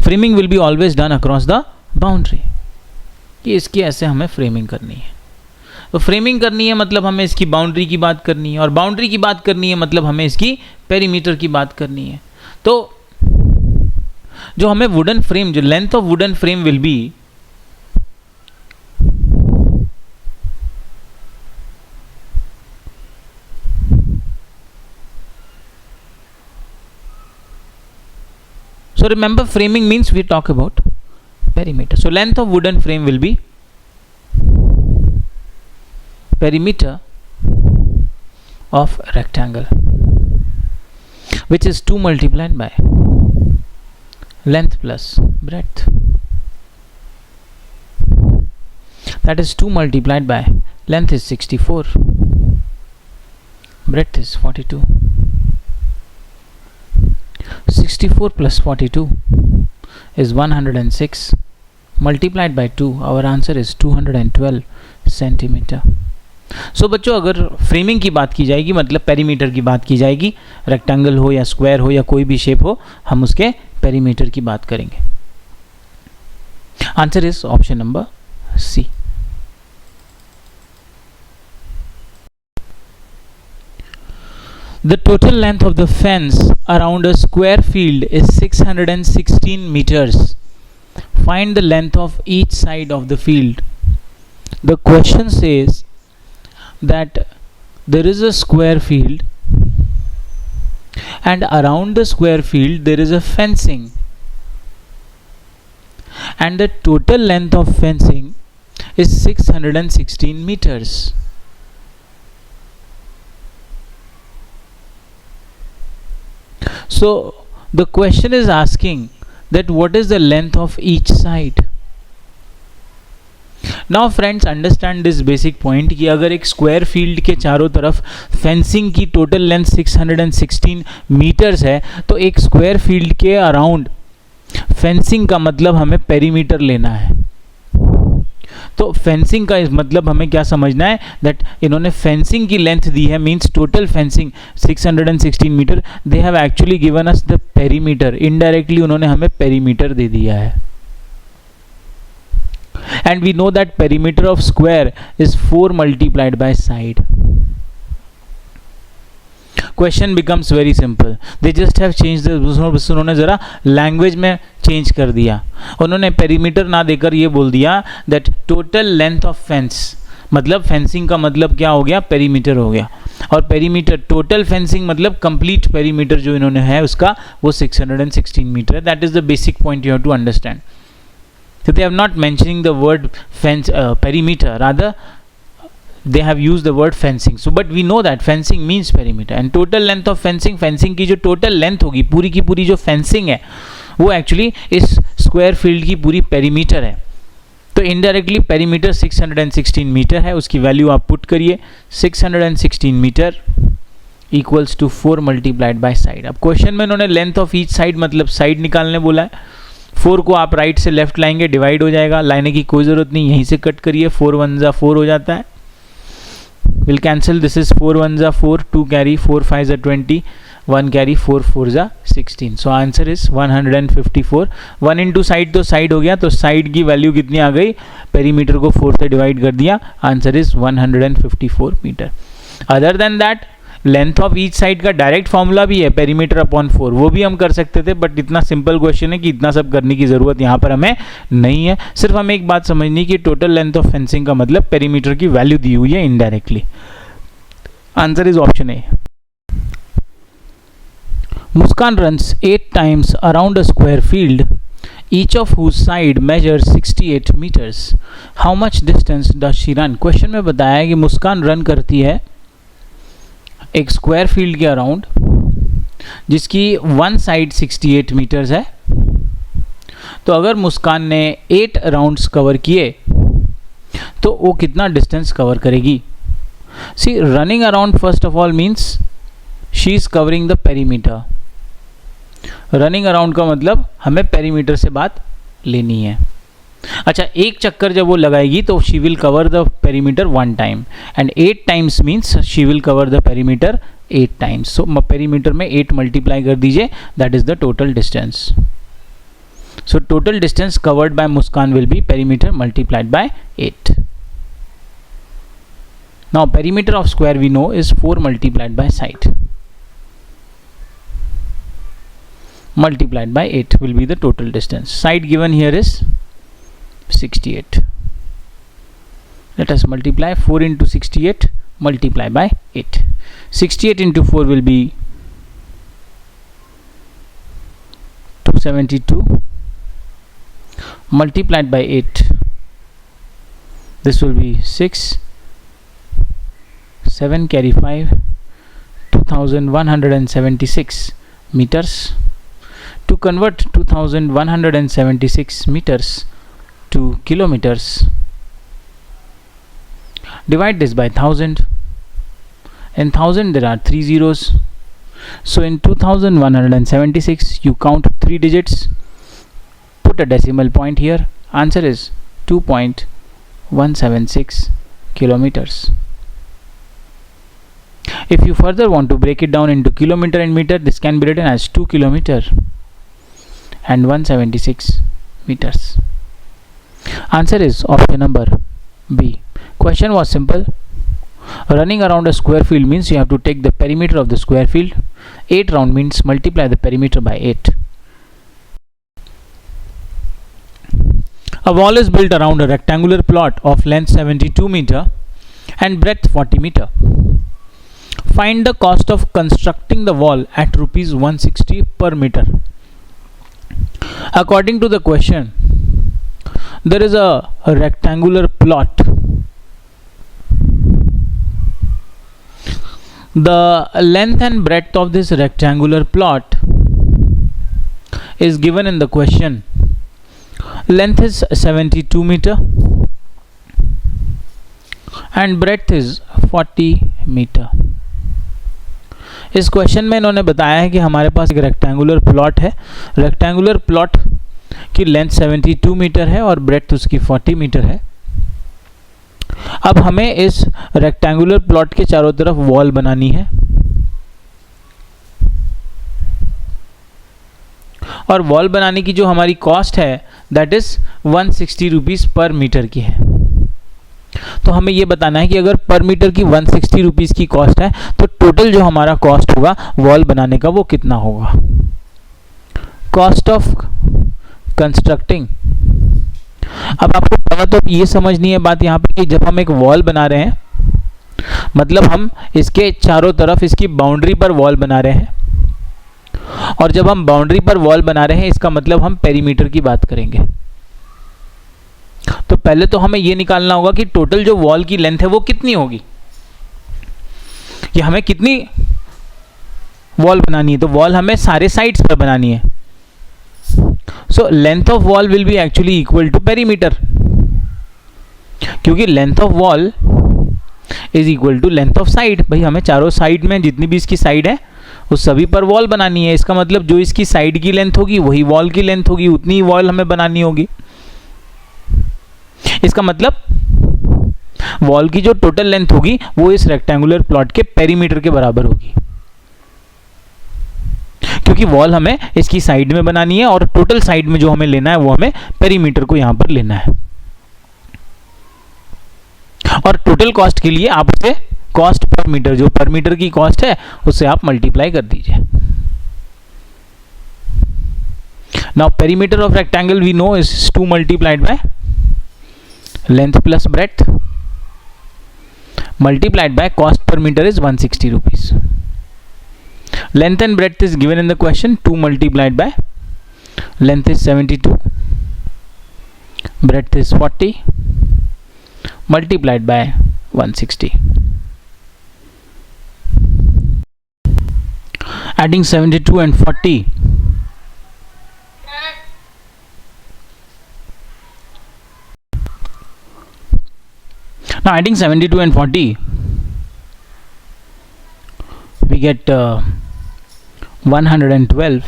Framing will be always done across the boundary. कि इसकी ऐसे हमें फ्रेमिंग करनी है. तो फ्रेमिंग करनी है मतलब हमें इसकी बाउंड्री की बात करनी है, और बाउंड्री की बात करनी है मतलब हमें इसकी पेरीमीटर की बात करनी है. तो जो हमें वुडन फ्रेम, जो length of wooden frame will be so remember framing means we talk about perimeter. So length of wooden frame will be perimeter of rectangle, which is 2 multiplied by length plus breadth. That is 2 multiplied by length is 64, breadth is 42. 64 plus 42 is 106 multiplied by 2. Our answer is 212 centimetre. So बच्चों, अगर framing की बात की जाएगी मतलब perimeter की बात की जाएगी, रेक्टेंगल हो या स्क्वायर हो या कोई भी शेप हो, हम उसके पेरीमीटर की बात करेंगे. Answer is option number C. The total length of the fence around a square field is 616 meters. Find the length of each side of the field. The question says that there is a square field, and around the square field there is a fencing, and the total length of fencing is 616 meters. So the question is asking that what is the length of each side. Now friends, understand this basic point कि अगर एक square field के चारों तरफ fencing की total length 616 metres है, तो एक स्क्वायर फील्ड के अराउंड फेंसिंग का मतलब हमें पेरीमीटर लेना है. तो फेंसिंग का मतलब हमें क्या समझना है, दैट इन्होंने फेंसिंग की लेंथ दी है, means total fencing 616 metre. They have actually given us the perimeter. Indirectly उन्होंने हमें पेरीमीटर दे दिया है. And we know that perimeter of square is 4 multiplied by side. Question becomes very simple. They just have change the, उन्होंने जरा language में change कर दिया. उन्होंने पेरीमीटर ना देकर ये बोल दिया that total length of fence, मतलब फेंसिंग का मतलब क्या हो गया, पेरीमीटर हो गया. और पेरीमीटर टोटल फेंसिंग मतलब कंप्लीट पेरीमीटर जो इन्होंने है उसका, वो 616 मीटर है. That is the basic point you have to understand. So they have not mentioning the word fence, perimeter, rather they have used the word fencing. So but we know that fencing means perimeter, and total length of fencing, fencing की जो total length होगी, पूरी की पूरी जो fencing है वो actually इस square field की पूरी perimeter है. तो indirectly perimeter 616 मीटर है, उसकी वैल्यू आप पुट करिए. 616 metre equals to 4 multiplied by side. अब क्वेश्चन में इन्होंने लेंथ ऑफ ईच साइड मतलब साइड निकालने बोला है. 4 को आप राइट से लेफ्ट लाएंगे, डिवाइड हो जाएगा, लाने की कोई ज़रूरत नहीं, यहीं से कट करिए, 4 1 जा 4 हो जाता है, विल कैंसिल, दिस इज 4 1 जा 4, 2 कैरी, 4 5 जा 20, 1 कैरी, 4 4 जा 16, so answer is 154. 1 into side तो साइड हो गया, तो साइड की वैल्यू कितनी आ गई, पेरीमीटर को 4 से डिवाइड कर दिया, answer is 154 metre. Other than that length of each side का डायरेक्ट फॉर्मूला भी है, पेरीमीटर अपॉन 4, वो भी हम कर सकते थे, बट इतना सिंपल क्वेश्चन है कि इतना सब करने की ज़रूरत यहाँ पर हमें नहीं है. सिर्फ हमें एक बात समझनी कि टोटल लेंथ ऑफ फेंसिंग का मतलब पेरीमीटर की वैल्यू दी हुई है indirectly. Answer is option A. Muskan runs 8 times around a square field, each of whose side measures 68 meters. How much distance does she run? Question में बताया है कि मुस्कान run करती है एक स्क्वायर फील्ड के अराउंड, जिसकी वन साइड 68 मीटर्स है. तो अगर मुस्कान ने 8 राउंड्स कवर किए तो वो कितना डिस्टेंस कवर करेगी. See, running around first of all means she is covering the perimeter. Running around का मतलब हमें पेरीमीटर से बात लेनी है. अच्छा, एक चक्कर जब वो लगाएगी तो she will cover the perimeter 1 time, and 8 times means she will cover the perimeter 8 times. So perimeter में 8 मल्टीप्लाई कर दीजिए, that is the total distance. So total distance covered by Muskan will be perimeter multiplied by 8. Now perimeter of square we know is 4 multiplied by side. Multiplied by 8 will be the total distance. Side given here is 68. Let us multiply 4 into 68, multiply by 8. 68 into 4 will be 272, multiplied by 8, this will be 6, 7 carry 5, 2176 meters. To convert 2176 meters to kilometers, divide this by 1000. In 1000 there are 3 zeros, so in 2176 you count 3 digits, put a decimal point here, answer is 2.176 kilometers. If you further want to break it down into kilometer and meter, this can be written as 2 kilometer and 176 meters. Answer is option number B. Question was simple. Running around a square field means you have to take the perimeter of the square field. 8 round means multiply the perimeter by 8. A wall is built around a rectangular plot of length 72 meter and breadth 40 meter. Find the cost of constructing the wall at rupees 160 per meter. According to the question, there is a rectangular plot. The length and breadth of this rectangular plot is given in the question. Length is 72 meter and breadth is 40 meter. इस question में इन्होंने बताया है कि हमारे पास एक rectangular plot है. Rectangular plot की लेंथ 72 मीटर है और ब्रेड्थ उसकी 40 मीटर है. अब हमें इस रेक्टेंगुलर प्लॉट के चारों तरफ वॉल बनानी है और वॉल बनाने की जो हमारी कॉस्ट है दैट इज 160 रुपीज़ पर मीटर की है. तो हमें ये बताना है कि अगर पर मीटर की 160 रुपीज़ की कॉस्ट है तो टोटल जो हमारा कॉस्ट होगा वॉल बनाने का वो कितना होगा. Cost of constructing. अब आपको पता तो ये समझनी है बात यहाँ पे कि जब हम एक वॉल बना रहे हैं मतलब हम इसके चारों तरफ इसकी बाउंड्री पर वॉल बना रहे हैं, और जब हम बाउंड्री पर वॉल बना रहे हैं इसका मतलब हम पेरीमीटर की बात करेंगे. तो पहले तो हमें यह निकालना होगा कि टोटल जो वॉल की लेंथ है वो कितनी होगी, कि हमें कितनी वॉल बनानी है. तो वॉल हमें सारे साइड्स पर बनानी है. So length of wall will be actually equal to perimeter, क्योंकि length of wall is equal to length of side. भाई हमें चारों साइड में जितनी भी इसकी साइड है उस सभी पर वॉल बनानी है। इसका मतलब जो इसकी साइड की लेंथ होगी वही वॉल की लेंथ होगी, उतनी ही वॉल हमें बनानी होगी। इसका मतलब वॉल की जो टोटल लेंथ होगी वो इस रेक्टेंगुलर प्लॉट के पेरीमीटर के बराबर होगी, क्योंकि वॉल हमें इसकी साइड में बनानी है और टोटल साइड में जो हमें लेना है वो हमें पेरीमीटर को यहां पर लेना है। और टोटल कॉस्ट के लिए आप उसे कॉस्ट पर मीटर, जो पर मीटर की कॉस्ट है उससे आप मल्टीप्लाई कर दीजिए। Now perimeter of rectangle we know is 2 multiplied by length plus breadth multiplied by cost per meter is 160 rupees. Length and breadth is given in the question. 2 multiplied by length is 72, breadth is 40, multiplied by 160. Adding 72 and 40, now adding 72 and 40 we get 112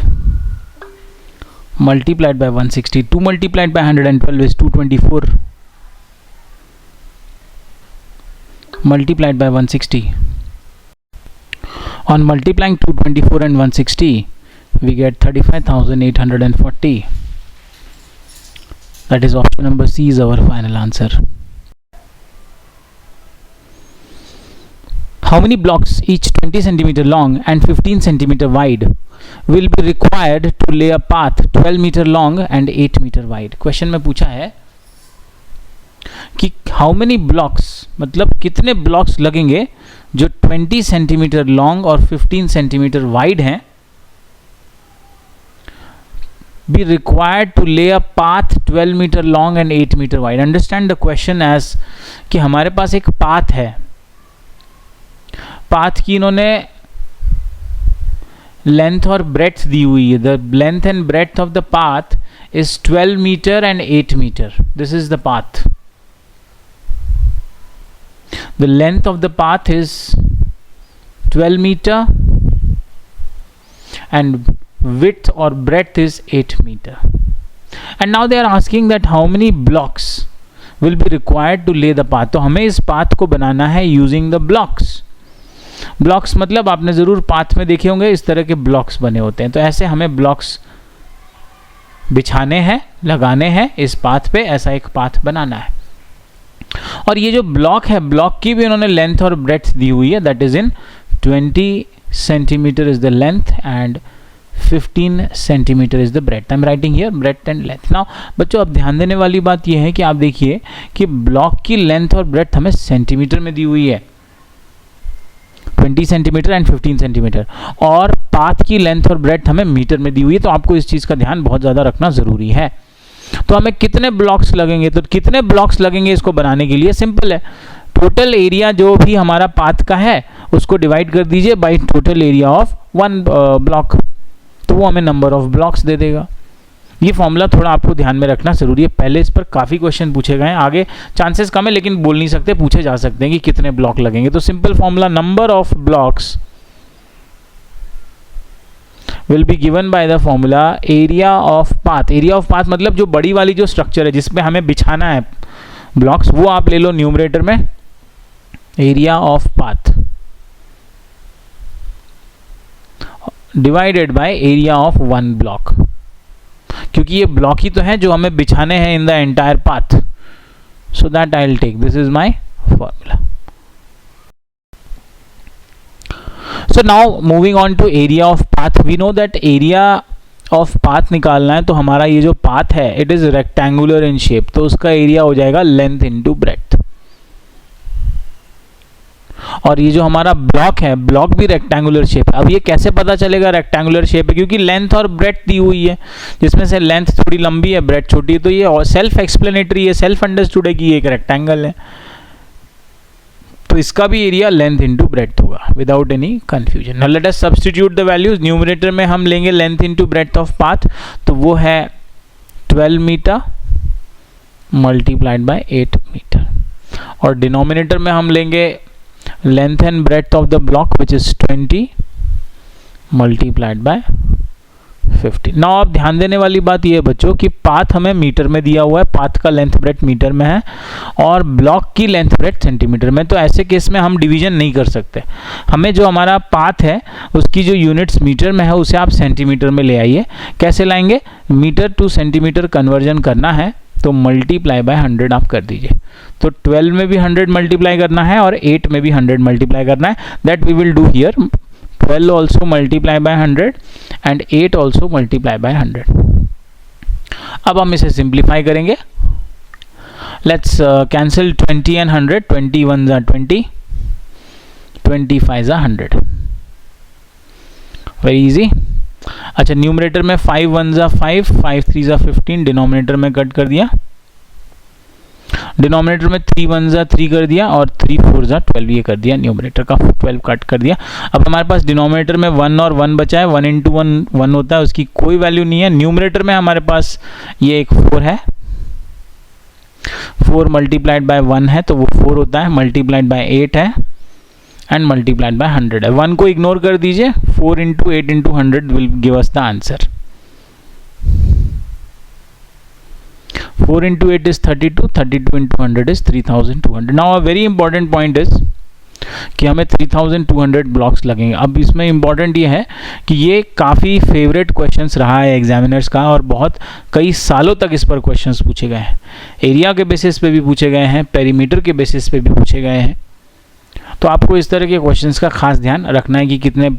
multiplied by 160. 2 multiplied by 112 is 224 multiplied by 160. On multiplying 224 and 160 we get 35,840. That is option number C is our final answer. How many blocks, each 20 cm long and 15 cm wide, will be required to lay a path 12 meter long and 8 meter wide? Question में पूछा है कि how many blocks, मतलब कितने blocks लगेंगे जो 20 centimetre long और 15 centimetre wide हैं, be required to lay a path 12 meter long and 8 meter wide. Understand the question as कि हमारे पास एक पाथ है, पाथ की इन्होंने लेंथ और ब्रेड्थ दी हुई है. The length and breadth of the path is 12 metre and 8 metre. This is the path. The length of the path is 12 metre and width or breadth is 8 meter. And now they are asking that how many blocks will be required to lay the path. तो हमें इस path को बनाना है using the blocks. Blocks मतलब आपने जरूर path में देखे होंगे इस तरह के ब्लॉक्स बने होते हैं. तो ऐसे हमें ब्लॉक्स बिछाने हैं, लगाने हैं इस पाथ पे, ऐसा एक पाथ बनाना है. और ये जो ब्लॉक है, ब्लॉक की भी उन्होंने लेंथ और ब्रेड्थ दी हुई है. That is in 20 centimetre is the length and 15 centimetre is the breadth. I am writing here breadth and length. Now बच्चों अब ध्यान देने वाली बात यह है कि आप देखिए कि ब्लॉक की लेंथ और ब्रेड्थ हमें सेंटीमीटर में दी हुई है, 20 सेंटीमीटर एंड 15 सेंटीमीटर, और पाथ की लेंथ और ब्रेड्थ हमें मीटर में दी हुई है. तो आपको इस चीज का ध्यान बहुत ज्यादा रखना जरूरी है. तो हमें कितने ब्लॉक्स लगेंगे, तो कितने ब्लॉक्स लगेंगे इसको बनाने के लिए? सिंपल है, टोटल एरिया जो भी हमारा पाथ का है उसको डिवाइड कर दीजिए by total area of one block, तो वो हमें नंबर ऑफ ब्लॉक्स दे देगा. ये फॉर्मूला थोड़ा आपको ध्यान में रखना जरूरी है. पहले इस पर काफ़ी क्वेश्चन पूछे गए हैं, आगे चांसेस कम है लेकिन बोल नहीं सकते, पूछे जा सकते हैं कि कितने ब्लॉक लगेंगे. तो simple formula, number of blocks will be given by the formula area of path. Area of path मतलब जो बड़ी वाली जो स्ट्रक्चर है जिसमें हमें बिछाना है ब्लॉक्स, वो आप ले लो न्यूमरेटर में, area of path divided by area of one block, क्योंकि ये ब्लॉक ही तो है जो हमें बिछाने हैं in the entire path. So that I will take, this is my formula. So now moving on to area of path. We know that area of path निकालना है तो हमारा ये जो पाथ है it is rectangular in shape, तो उसका area हो जाएगा लेंथ इनटू ब्रेड्थ. और ये जो हमारा ब्लॉक है, ब्लॉक भी रेक्टेंगुलर शेप है. अब ये कैसे पता चलेगा रेक्टेंगुलर शेप है? क्योंकि लेंथ और ब्रेड्थ दी हुई है, जिसमें से लेंथ थोड़ी लंबी है, ब्रेड्थ छोटी है, तो ये सेल्फ एक्सप्लेनेटरी है, सेल्फ अंडरस्टूड है कि ये एक रेक्टेंगल है. तो इसका भी एरिया लेंथ इनटू ब्रेड्थ होगा without any confusion. Now let us substitute the values. Numerator में हम लेंगे length into breadth of path, तो वो है 12 मीटर मल्टीप्लाइड बाय 8 मीटर. और डिनोमिनेटर में हम लेंगे length and breadth of the block which is 20 multiplied by 50। Now आप ध्यान देने वाली बात ये है बच्चों कि पाथ हमें मीटर में दिया हुआ है, पाथ का लेंथ ब्रेथ मीटर में है और ब्लॉक की लेंथ ब्रेथ सेंटीमीटर में। तो ऐसे केस में हम डिवीजन नहीं कर सकते। हमें जो हमारा पाथ है उसकी जो यूनिट्स मीटर में है उसे आप सेंटीमीटर में ले आइए। कैसे लाएंगे? मीटर टू सेंटीमीटर कन्वर्जन करना है तो मल्टीप्लाई बाय 100 आप कर दीजिए। तो 12 में भी 100 मल्टीप्लाई करना है और 8 में भी 100 मल्टीप्लाई करना है। That we will do here. 12 also multiply by 100 and 8 also multiply by 100। अब हम इसे सिंप्लीफाई करेंगे। Let's cancel 20 and 100। 21 are 20, 25 are 100। Very easy. अच्छा, न्यूमरेटर में 5 1s are 5, 5 3s are 15, denominator में कट कर दिया। डिनोमिनेटर में 3 1s are 3 कर दिया और 3 4s are 12 ये कर दिया। न्यूमरेटर का 12 कट कर दिया। अब हमारे पास डिनोमिनेटर में 1 और 1 बचा है। 1 इंटू 1 1 होता है, उसकी कोई वैल्यू नहीं है। न्यूमरेटर में हमारे पास ये एक 4 है। 4 मल्टीप्लाइड बाय 1 है तो वो 4 होता है, मल्टीप्लाइड बाय 8 है एंड मल्टीप्लाइड बाय 100 है। 1 को इग्नोर कर दीजिए। 4 into 8 into 100 will give us the answer. 4 into 8 is 32, 32 into 100 is 3200। Now a very important point is कि हमें 3200 ब्लॉक्स लगेंगे। अब इसमें इम्पॉर्टेंट ये है कि ये काफ़ी फेवरेट क्वेश्चंस रहा है एग्जामिनर्स का और बहुत कई सालों तक इस पर क्वेश्चंस पूछे गए हैं। एरिया के बेसिस पे भी पूछे गए हैं, पेरीमीटर के बेसिस पे भी पूछे गए हैं। तो आपको इस तरह के क्वेश्चंस का खास ध्यान रखना है कि कितने,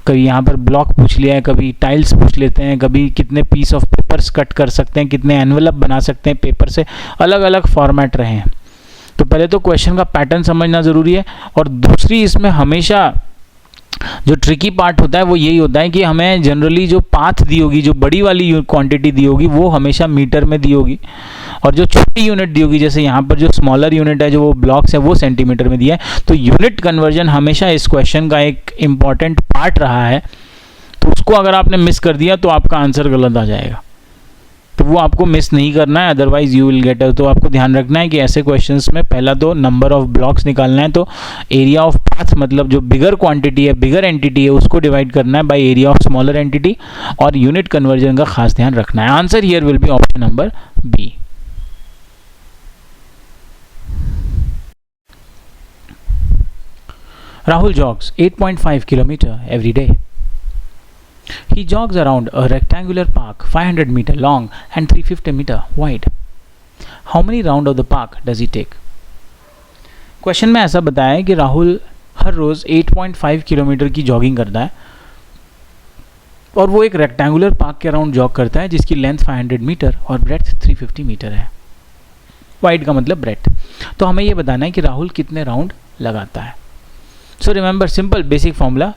कभी यहाँ पर ब्लॉक पूछ लिया है, कभी टाइल्स पूछ लेते हैं, कभी कितने पीस ऑफ पेपर्स कट कर सकते हैं, कितने एनवेलप बना सकते हैं पेपर से, अलग अलग फॉर्मेट रहे हैं। तो पहले तो क्वेश्चन का पैटर्न समझना ज़रूरी है और दूसरी इसमें हमेशा जो ट्रिकी पार्ट होता है वो यही होता है कि हमें जनरली जो पाथ दी होगी, जो बड़ी वाली क्वांटिटी दी होगी वो हमेशा मीटर में दी होगी और जो छोटी यूनिट दी होगी, जैसे यहाँ पर जो स्मॉलर यूनिट है, जो वो ब्लॉक्स है, वो सेंटीमीटर में दिया है। तो यूनिट कन्वर्जन हमेशा इस क्वेश्चन का एक इम्पॉर्टेंट पार्ट रहा है। तो उसको अगर आपने मिस कर दिया तो आपका आंसर गलत आ जाएगा। तो वो आपको मिस नहीं करना है, अदरवाइज यू विल गेट। तो आपको ध्यान रखना है कि ऐसे क्वेश्चंस में पहला तो नंबर ऑफ ब्लॉक्स निकालना है। तो एरिया ऑफ पाथ मतलब जो बिगर क्वांटिटी है, बिगर एंटिटी है, उसको डिवाइड करना है by area of smaller entity और यूनिट कन्वर्जन का खास ध्यान रखना है। Answer here will be option number B. Rahul jogs 8.5 km every day. He jogs around a rectangular park 500 meter long and 350 meter wide. How many round of the park does he take? Question में ऐसा बताया है कि राहुल हर रोज 8.5 kilometre की jogging करता है और वो एक रेक्टेंगुलर पार्क के अराउंड जॉग करता है जिसकी लेंथ 500 मीटर और ब्रेथ 350 मीटर है। वाइड का मतलब ब्रेथ। तो हमें ये बताना है कि राहुल कितने राउंड लगाता है। So remember simple basic formula,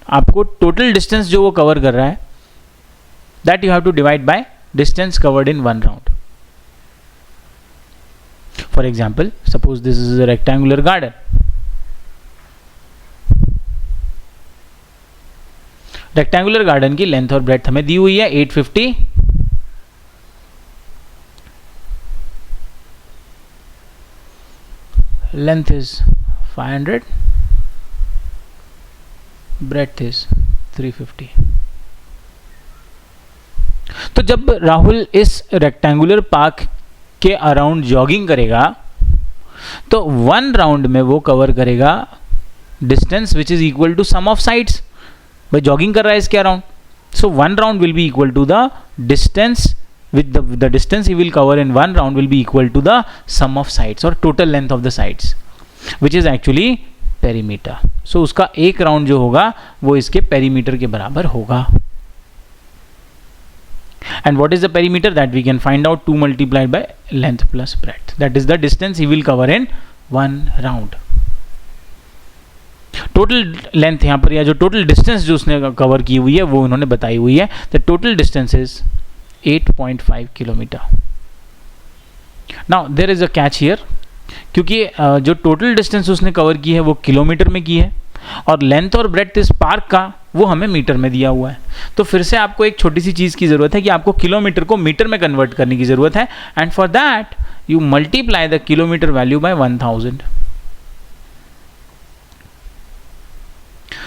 आपको टोटल डिस्टेंस जो वो कवर कर रहा है that you have to divide by distance covered in 1 round. For example, suppose this is a rectangular garden. Rectangular garden की लेंथ और ब्रेथ हमें दी हुई है 850, लेंथ इज 500, ब्रेथ इज 350। तो जब राहुल इस रेक्टेंगुलर पार्क के अराउंड जॉगिंग करेगा तो 1 राउंड में वो कवर करेगा distance which is equal to sum of sides. भाई जॉगिंग कर रहा है इसके around, so 1 round will be equal to the distance with the distance he will cover in 1 round will be equal to the sum of sides or total length of the sides which is actually perimeter. So उसका एक round जो होगा वो इसके perimeter के बराबर होगा। And what is the perimeter? That we can find out 2 multiplied by length plus breadth. That is the distance he will cover in 1 round. Total length यहाँ पर या जो टोटल डिस्टेंस जो उसने कवर की हुई है वो उन्होंने बताई हुई है। The total distance is 8.5 kilometre. Now there is a catch here, क्योंकि जो टोटल डिस्टेंस उसने कवर की है वो किलोमीटर में की है और लेंथ और ब्रेड्थ इस पार्क का वो हमें मीटर में दिया हुआ है। तो फिर से आपको एक छोटी सी चीज़ की ज़रूरत है कि आपको किलोमीटर को मीटर में कन्वर्ट करने की ज़रूरत है। And for that you multiply the kilometre value by 1000।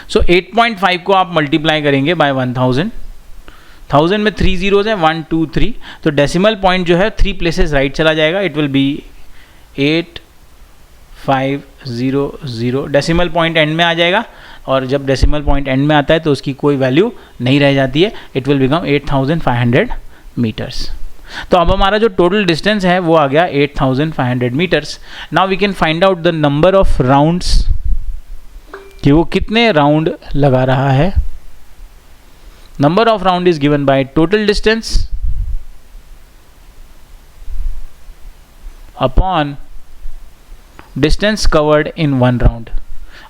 सो 8.5 को आप मल्टीप्लाई करेंगे बाय 1000, 1000 में 3 जीरोज है, 1 2 3, तो डेसिमल पॉइंट जो है 3 प्लेसेस राइट चला जाएगा, it will be 8500, decimal point and में आ जाएगा, और जब डेसिमल पॉइंट एंड में आता है तो उसकी कोई वैल्यू नहीं रह जाती है, इट विल बिकम 8500 मीटर्स। तो अब हमारा जो टोटल डिस्टेंस है वो आ गया 8500 metres. Now we can find out the number of rounds, कि वो कितने राउंड लगा रहा है। Number of round is given by total distance upon distance covered in 1 round.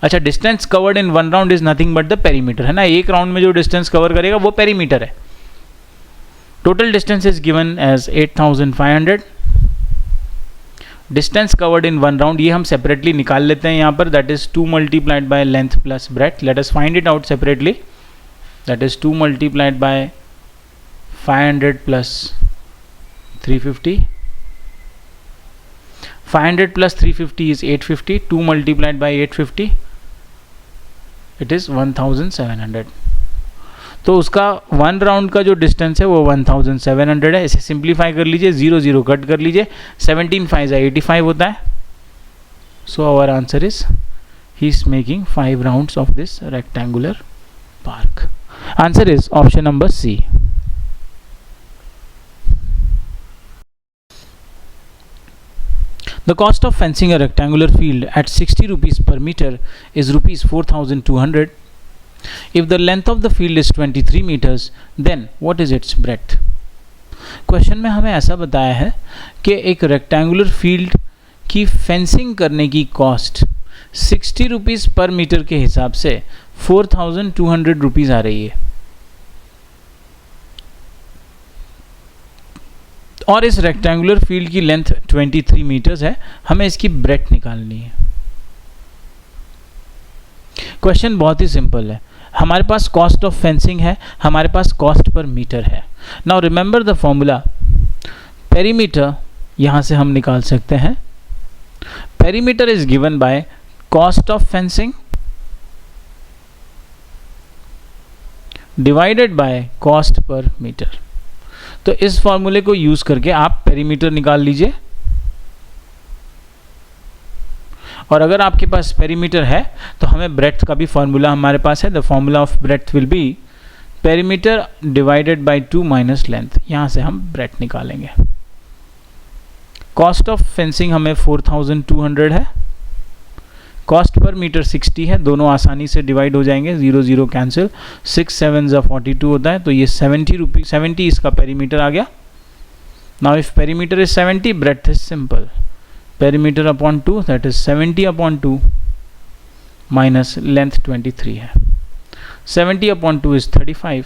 अच्छा, distance covered in 1 round is nothing but the perimeter, है ना, एक राउंड में जो डिस्टेंस कवर करेगा वो पेरीमीटर है। Total distance is given as 8500, distance covered in 1 round ये हम सेपरेटली निकाल लेते हैं यहाँ पर, that is 2 multiplied by length plus breadth. Let us find it out separately, that is 2 multiplied by 500 plus 350, 500 plus 350 is 850, 2 multiplied by 850, it is 1700। तो उसका 1 round का जो डिस्टेंस है वो 1700 है। इसे सिंप्लीफाई कर लीजिए, 0 0 कट कर लीजिए, 17 5 85 होता है। So our answer is he is making 5 rounds of this rectangular park. Answer is option number C. The cost of fencing a rectangular field at 60 rupees per meter is rupees 4200. If the length of the field is 23 meters, then what is its breadth? Question में हमें ऐसा बताया है कि एक rectangular field की fencing करने की कॉस्ट 60 रुपीज़ पर मीटर के हिसाब से 4200 रुपीज़ आ रही है, और इस रेक्टेंगुलर फील्ड की लेंथ 23 मीटर्स है। हमें इसकी ब्रेथ निकालनी है। क्वेश्चन बहुत ही सिंपल है, हमारे पास कॉस्ट ऑफ फेंसिंग है, हमारे पास कॉस्ट पर मीटर है। Now remember the formula, perimeter यहां से हम निकाल सकते हैं। Perimeter is given by cost of fencing divided by cost per metre. तो इस फॉर्मूले को यूज करके आप पेरीमीटर निकाल लीजिए, और अगर आपके पास पेरीमीटर है तो हमें ब्रेथ का भी फॉर्मूला हमारे पास है। The formula of breadth will be perimeter divided by 2 minus length. यहां से हम ब्रेथ निकालेंगे। कॉस्ट ऑफ फेंसिंग हमें 4200 है, कॉस्ट पर मीटर 60 है, दोनों आसानी से डिवाइड हो जाएंगे, 0 0 कैंसिल, 6 7 42 होता है, तो ये 70 इसका पेरीमीटर आ गया। Now if perimeter is 70, breadth is simple, perimeter upon 2 that is 70 upon 2 minus length 23 है, 70 upon 2 is 35,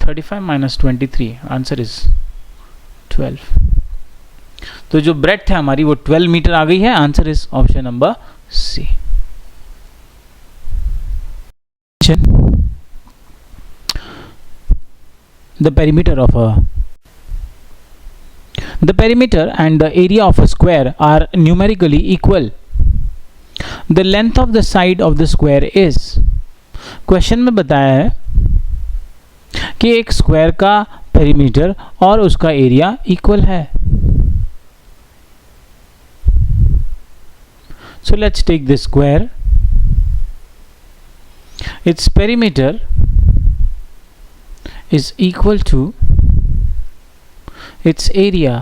35 minus 23, answer is 12। तो जो ब्रेथ है हमारी वो 12 मीटर आ गई है। Answer is option number C. The perimeter and the area of a square are numerically equal. The length of the side of the square is. Question में बताया है कि एक स्क्वायर का पेरीमीटर और उसका एरिया इक्वल है। So let's take this square. Its perimeter is equal to its area.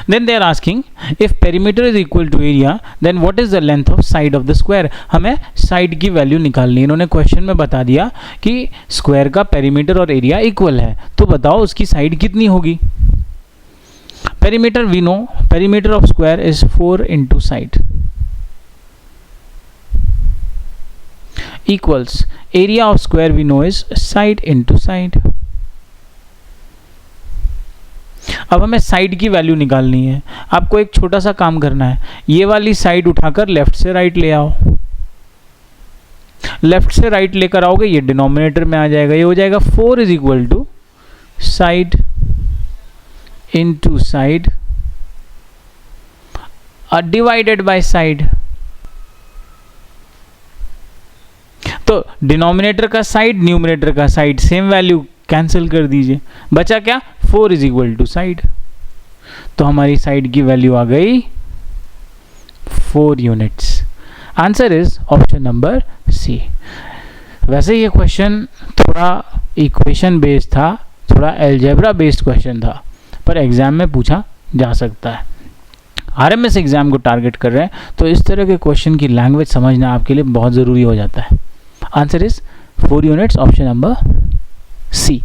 Then they are asking, if perimeter is equal to area, then what is the length of side of the square? हमें side की value निकालनी है। इन्होंने question में बता दिया कि square का पेरीमीटर और एरिया इक्वल है, तो बताओ उसकी साइड कितनी होगी। Perimeter we know, perimeter of square is 4 into side equals area of square we know is side into side। अब हमें साइड की वैल्यू निकालनी है। आपको एक छोटा सा काम करना है, ये वाली साइड उठाकर लेफ्ट से राइट ले आओ, लेफ्ट से राइट लेकर आओगे ये डिनोमिनेटर में आ जाएगा, ये हो जाएगा 4 is equal to side into side divided by side। तो डिनोमिनेटर का साइड न्यूमरेटर का साइड सेम वैल्यू, कैंसिल कर दीजिए, बचा क्या 4 इज इक्वल टू साइड, तो हमारी साइड की वैल्यू आ गई 4 units. Answer is option number C. वैसे ये क्वेश्चन थोड़ा इक्वेशन बेस्ड था, थोड़ा अलजेब्रा बेस्ड क्वेश्चन था, पर एग्जाम में पूछा जा सकता है। आरएमएस एग्जाम को टारगेट कर रहे हैं तो इस तरह के क्वेश्चन की लैंग्वेज समझना आपके लिए बहुत ज़रूरी हो जाता है। Answer is 4 units, option number C.